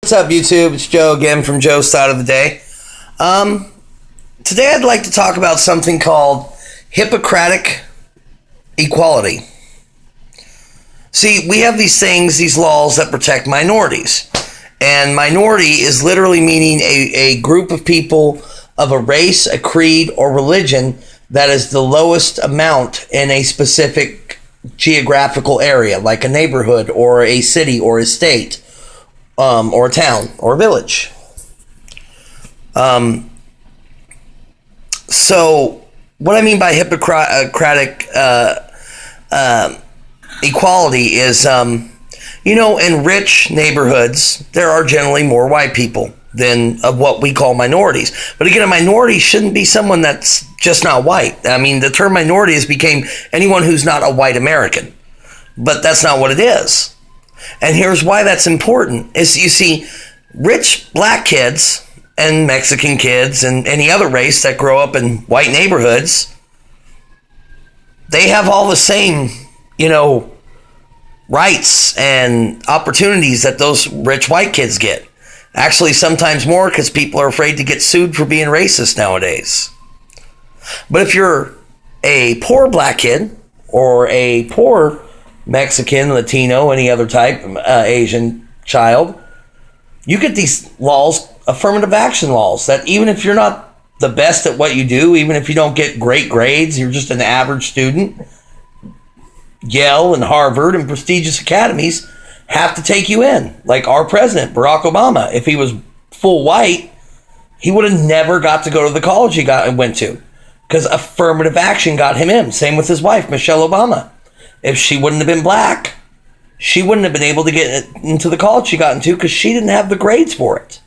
What's up, YouTube? It's Joe again from Joe's Side of the Day. Today I'd like to talk about something called Hippocratic equality. See, we have these things, these laws that protect minorities. And minority is literally meaning a group of people of a race, a creed, or religion that is the lowest amount in a specific geographical area, like a neighborhood or a city or a state. Or a town, or a village. So, what I mean by Hippocratic equality is, in rich neighborhoods, there are generally more white people than of what we call minorities. But again, a minority shouldn't be someone that's just not white. I mean, the term minority has become anyone who's not a white American. But that's not what it is. And here's why that's important, is you see, rich black kids and Mexican kids and any other race that grow up in white neighborhoods, they have all the same, rights and opportunities that those rich white kids get. Actually, sometimes more, because people are afraid to get sued for being racist nowadays. But if you're a poor black kid or a poor Mexican, Latino, any other type, Asian child, you get these laws, affirmative action laws, that even if you're not the best at what you do, even if you don't get great grades, you're just an average student, Yale and Harvard and prestigious academies have to take you in. Like our president, Barack Obama, if he was full white, he would have never got to go to the college he went to, because affirmative action got him in. Same with his wife, Michelle Obama. If she wouldn't have been black, she wouldn't have been able to get into the college she got into because she didn't have the grades for it.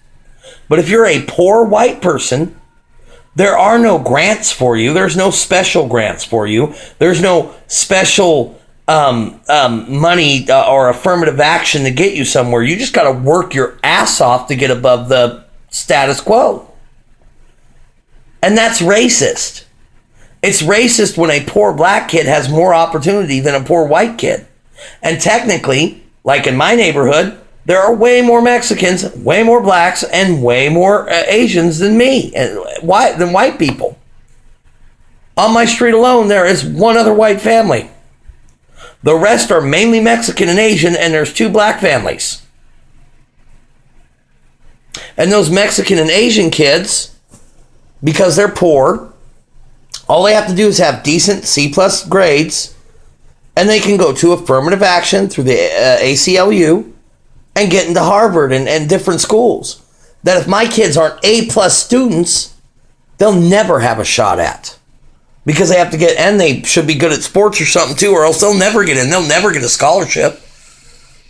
But if you're a poor white person, there are no grants for you. There's no special grants for you. There's no special money or affirmative action to get you somewhere. You just got to work your ass off to get above the status quo. And that's racist. It's racist when a poor black kid has more opportunity than a poor white kid. And technically, like in my neighborhood, there are way more Mexicans, way more blacks, and way more Asians than me, than white people. On my street alone, there is one other white family. The rest are mainly Mexican and Asian, and there's 2 black families. And those Mexican and Asian kids, because they're poor, all they have to do is have decent C+ grades, and they can go to affirmative action through the ACLU and get into Harvard and different schools that if my kids aren't A+ students, they'll never have a shot at, because they have to get, and they should be good at sports or something too, or else they'll never get in. They'll never get a scholarship.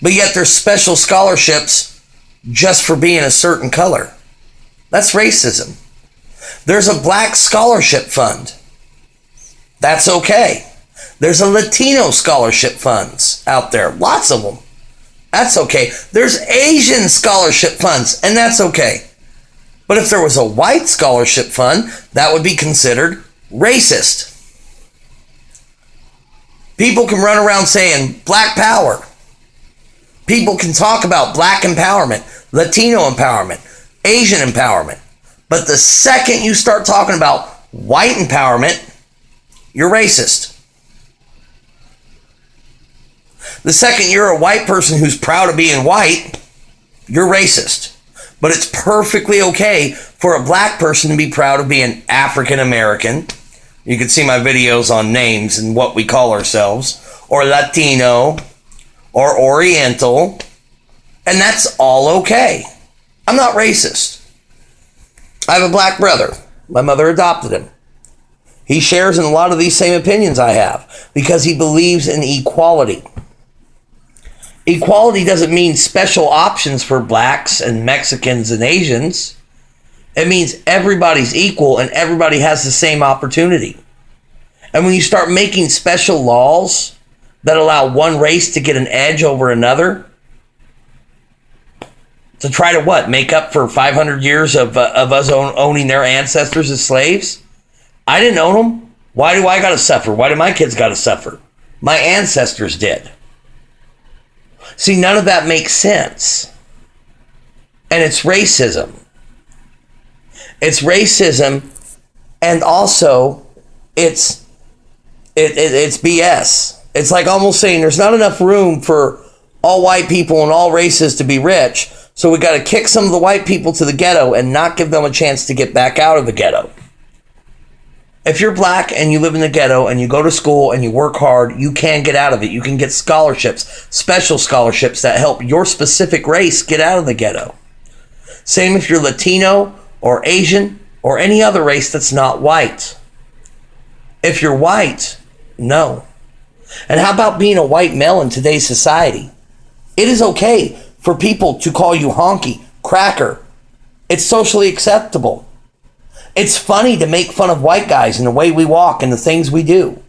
But yet there's special scholarships just for being a certain color. That's racism. There's a black scholarship fund. That's okay. There's a Latino scholarship funds out there. Lots of them. That's okay. There's Asian scholarship funds, and that's okay. But if there was a white scholarship fund, that would be considered racist. People can run around saying black power. People can talk about black empowerment, Latino empowerment, Asian empowerment. But the second you start talking about white empowerment, you're racist. The second you're a white person who's proud of being white, you're racist. But it's perfectly okay for a black person to be proud of being African American. You can see my videos on names and what we call ourselves, or Latino, or Oriental, and that's all okay. I'm not racist. I have a black brother. My mother adopted him. He shares in a lot of these same opinions I have because he believes in equality. Equality doesn't mean special options for blacks and Mexicans and Asians. It means everybody's equal and everybody has the same opportunity. And when you start making special laws that allow one race to get an edge over another, to try to what? Make up for 500 years of us owning their ancestors as slaves? I didn't own them. Why do I got to suffer? Why do my kids got to suffer? My ancestors did. See, none of that makes sense. And it's racism. It's racism, and also it's BS. It's like almost saying there's not enough room for all white people and all races to be rich, so we got to kick some of the white people to the ghetto and not give them a chance to get back out of the ghetto. If you're black and you live in the ghetto and you go to school and you work hard, you can get out of it. You can get scholarships, special scholarships that help your specific race get out of the ghetto. Same if you're Latino or Asian or any other race that's not white. If you're white, no. And how about being a white male in today's society? It is okay for people to call you honky, cracker. It's socially acceptable. It's funny to make fun of white guys and the way we walk and the things we do.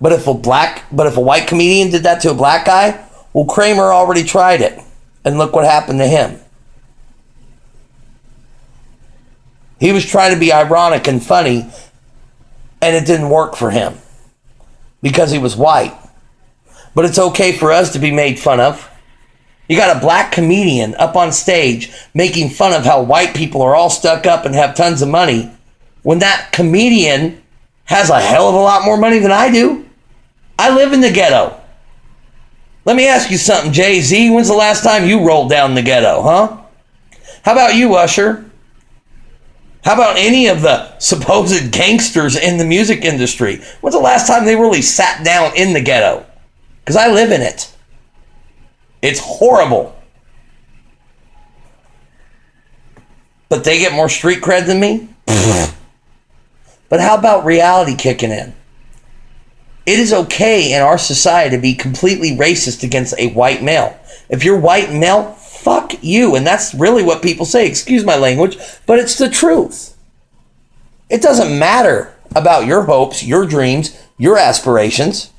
But if a white comedian did that to a black guy, well, Kramer already tried it. And look what happened to him. He was trying to be ironic and funny, and it didn't work for him because he was white. But it's okay for us to be made fun of. You got a black comedian up on stage making fun of how white people are all stuck up and have tons of money, when that comedian has a hell of a lot more money than I do. I live in the ghetto. Let me ask you something, Jay-Z. When's the last time you rolled down the ghetto, huh? How about you, Usher? How about any of the supposed gangsters in the music industry? When's the last time they really sat down in the ghetto? Because I live in it. It's horrible. But they get more street cred than me? But how about reality kicking in? It is okay in our society to be completely racist against a white male. If you're white male, fuck you. And that's really what people say. Excuse my language, but it's the truth. It doesn't matter about your hopes, your dreams, your aspirations.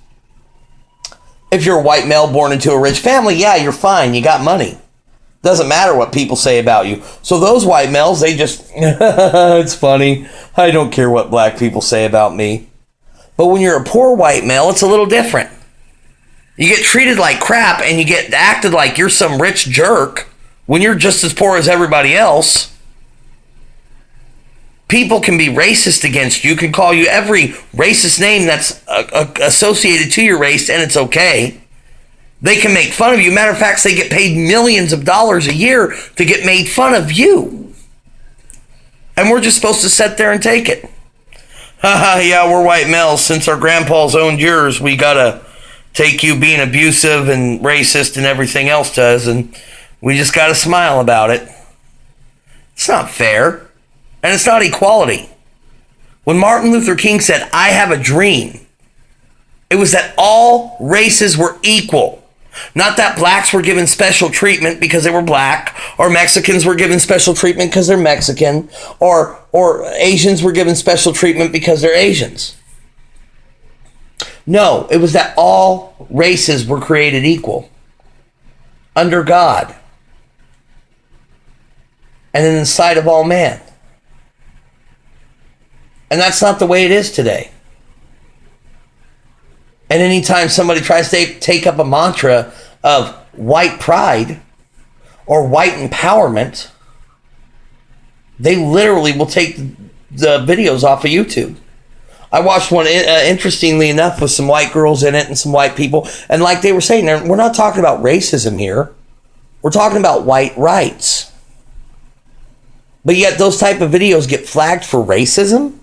If you're a white male born into a rich family, yeah, you're fine. You got money. Doesn't matter what people say about you. So those white males, they just, it's funny. I don't care what black people say about me. But when you're a poor white male, it's a little different. You get treated like crap and you get acted like you're some rich jerk when you're just as poor as everybody else. People can be racist against you, can call you every racist name that's associated to your race, and it's okay. They can make fun of you. Matter of fact, they get paid millions of dollars a year to get made fun of you. And we're just supposed to sit there and take it. Haha, yeah, we're white males. Since our grandpas owned yours, we gotta take you being abusive and racist and everything else does, and we just gotta smile about it. It's not fair. And it's not equality. When Martin Luther King said, I have a dream, it was that all races were equal. Not that blacks were given special treatment because they were black, or Mexicans were given special treatment because they're Mexican, or Asians were given special treatment because they're Asians. No, it was that all races were created equal under God and in the sight of all man. And that's not the way it is today. And anytime somebody tries to take up a mantra of white pride or white empowerment, they literally will take the videos off of YouTube. I watched one, interestingly enough, with some white girls in it and some white people. And like they were saying, we're not talking about racism here. We're talking about white rights. But yet those type of videos get flagged for racism?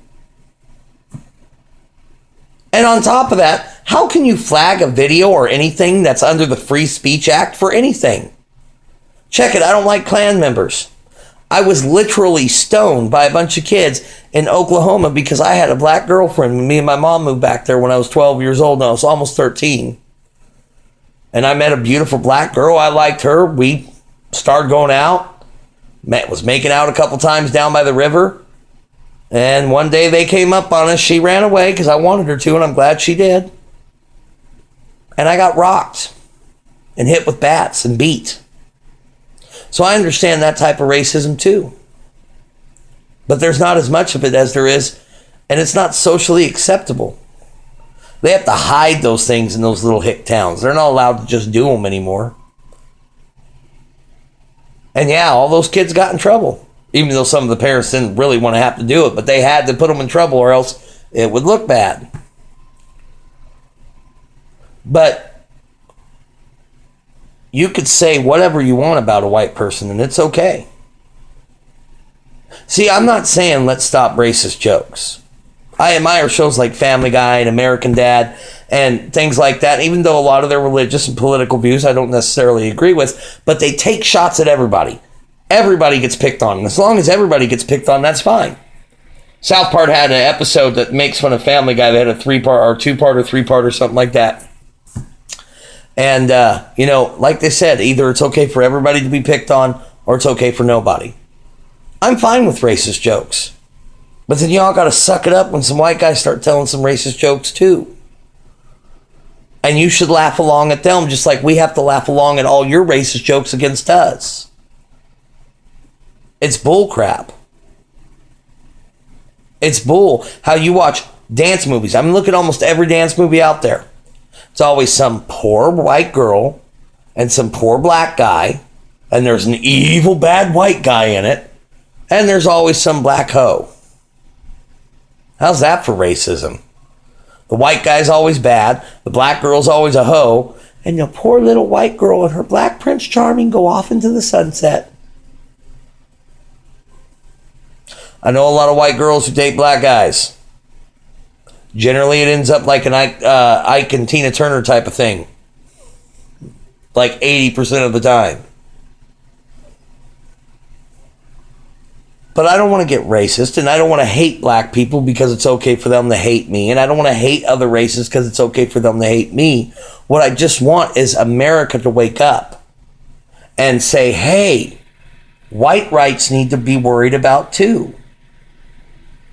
And on top of that, how can you flag a video or anything that's under the Free Speech Act for anything? Check it, I don't like Klan members. I was literally stoned by a bunch of kids in Oklahoma because I had a black girlfriend when me and my mom moved back there when I was 12 years old and I was almost 13. And I met a beautiful black girl. I liked her. We started going out. Was making out a couple times down by the river. And one day they came up on us. She ran away because I wanted her to, and I'm glad she did. And I got rocked and hit with bats and beat. So I understand that type of racism too. But there's not as much of it as there is, and it's not socially acceptable. They have to hide those things in those little hick towns. They're not allowed to just do them anymore. And yeah, all those kids got in trouble, even though some of the parents didn't really want to have to do it, but they had to put them in trouble or else it would look bad. But you could say whatever you want about a white person, and it's okay. See, I'm not saying let's stop racist jokes. I admire shows like Family Guy and American Dad and things like that, even though a lot of their religious and political views I don't necessarily agree with, but they take shots at everybody. Everybody gets picked on, and as long as everybody gets picked on, that's fine. South Park had an episode that makes fun of Family Guy. They had a 3-part or 2-part or 3-part or something like that. And, like they said, either it's okay for everybody to be picked on or it's okay for nobody. I'm fine with racist jokes. But then y'all got to suck it up when some white guys start telling some racist jokes too. And you should laugh along at them just like we have to laugh along at all your racist jokes against us. It's bull crap. It's bull. How you watch dance movies. I mean, look at almost every dance movie out there. It's always some poor white girl and some poor black guy. And there's an evil bad white guy in it. And there's always some black hoe. How's that for racism? The white guy's always bad, the black girl's always a hoe, and the poor little white girl and her black Prince Charming go off into the sunset. I know a lot of white girls who date black guys. Generally, it ends up like an Ike and Tina Turner type of thing. Like 80% of the time. But I don't want to get racist, and I don't want to hate black people because it's okay for them to hate me, and I don't want to hate other races because it's okay for them to hate me. What I just want is America to wake up and say, hey, white rights need to be worried about too.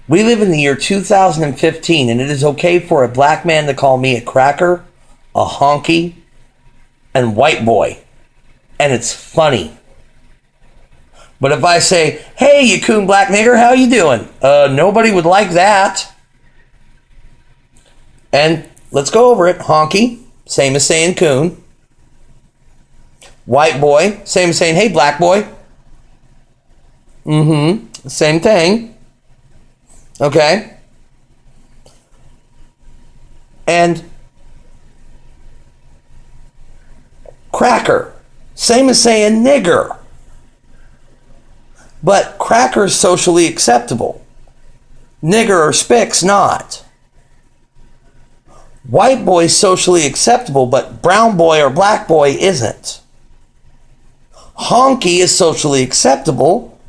We live in the year 2015, and it is okay for a black man to call me a cracker, a honky, and white boy. And it's funny. But if I say, hey, you coon black nigger, how you doing? Nobody would like that. And let's go over it. Honky, same as saying coon. White boy, same as saying, hey, black boy. Same thing. Okay. And cracker, same as saying nigger. But cracker is socially acceptable. Nigger or spick's not. White boy is socially acceptable, but brown boy or black boy isn't. Honky is socially acceptable,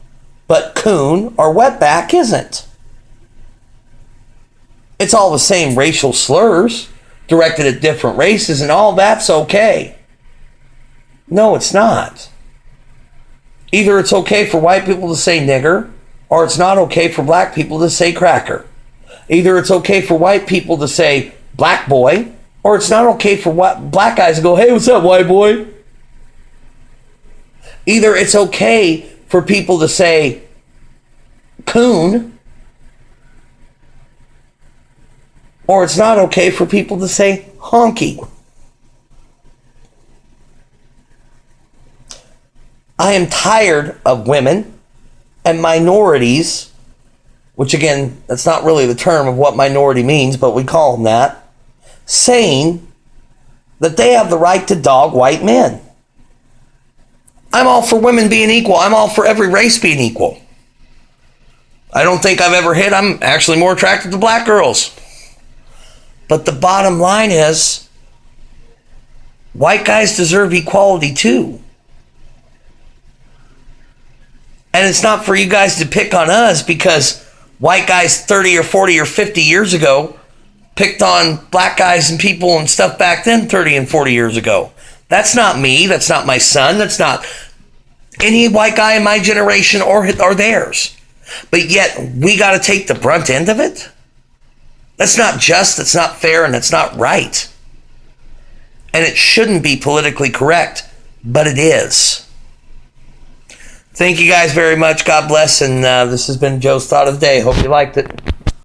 but coon or wetback isn't. It's all the same racial slurs directed at different races, and all that's okay. No, it's not. Either it's okay for white people to say nigger, or it's not okay for black people to say cracker. Either it's okay for white people to say black boy, or it's not okay for black guys to go, hey, what's up, white boy? Either it's okay for people to say coon, or it's not okay for people to say honky. I am tired of women and minorities, which again, that's not really the term of what minority means, but we call them that, saying that they have the right to dog white men. I'm all for women being equal. I'm all for every race being equal. I don't think I've ever hit. I'm actually more attracted to black girls. But the bottom line is, white guys deserve equality too. And it's not for you guys to pick on us because white guys 30 or 40 or 50 years ago picked on black guys and people and stuff back then 30 and 40 years ago. That's not me. That's not my son. That's not any white guy in my generation or theirs. But yet we got to take the brunt end of it. That's not just, that's not fair, and that's not right. And it shouldn't be politically correct, but it is. Thank you guys very much. God bless. And this has been Joe's Thought of the Day. Hope you liked it.